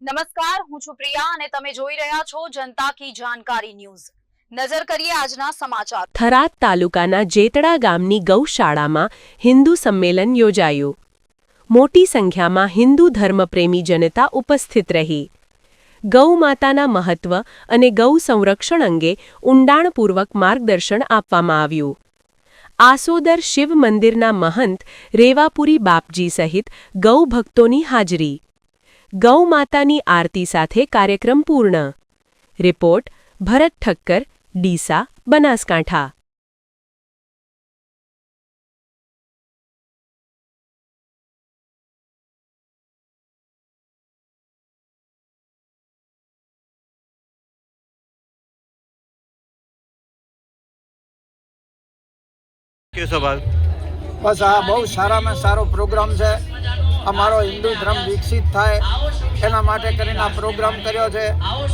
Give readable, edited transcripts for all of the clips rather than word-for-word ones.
નમસ્કાર, હું છું પ્રિયા અને તમે જોઈ રહ્યા છો જનતા કી જાણકારી ન્યૂઝ। નજર કરીએ આજના સમાચાર। થરાદ તાલુકાના જેતડા ગામની ગૌશાળામાં હિન્દુ સંમેલન યોજાયું। મોટી સંખ્યામાં હિન્દુ ધર્મપ્રેમી જનતા ઉપસ્થિત રહી। ગૌ માતાના મહત્વ અને ગૌ સંરક્ષણ અંગે ઊંડાણપૂર્વક માર્ગદર્શન આપવામાં આવ્યું। આસોદર શિવ મંદિરના મહંત રેવાપુરી બાપજી સહિત ગૌ ભક્તોની હાજરી। ગૌ માતાની આરતી સાથે કાર્યક્રમ પૂર્ણ। રિપોર્ટ ભરત ઠક્કર, ડીસા, બનાસકાંઠા। बस आ बहुत सारा में सारो प्रोग्राम है। अमारो हिंदू धर्म विकसित थाय एना माटे करीने आ प्रोग्राम कर्यो छे।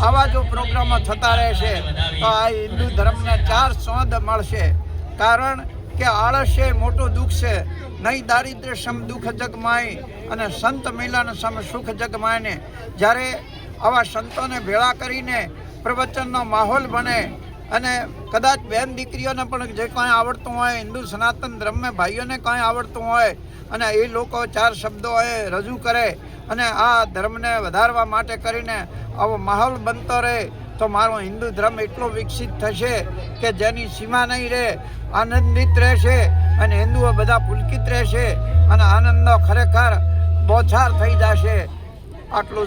आवा जो प्रोग्राम थता रहेशे तो आ हिंदू धर्म ने चार सोंध मळशे। कारण के आळस्य मोटो दुख छे, नहीं दारिद्र्य सम दुख जग माय अने संत मिलन सम सुख जग माय ने ज्यारे आवा संतोने भेळा करीने प्रवचननो माहोल बने અને કદાચ બેન દીકરીઓને પણ જે કાંઈ આવડતું હોય, હિન્દુ સનાતન ધર્મ ભાઈઓને કાંઈ આવડતું હોય અને એ લોકો ચાર શબ્દો એ રજૂ કરે અને આ ધર્મને વધારવા માટે કરીને આવો માહોલ બનતો રહે તો મારો હિન્દુ ધર્મ એટલો વિકસિત થશે કે જેની સીમા નહીં રહે, આનંદિત રહેશે અને હિન્દુઓ બધા પુલકિત રહેશે અને આનંદનો ખરેખર બોછાર થઈ જશે। આટલું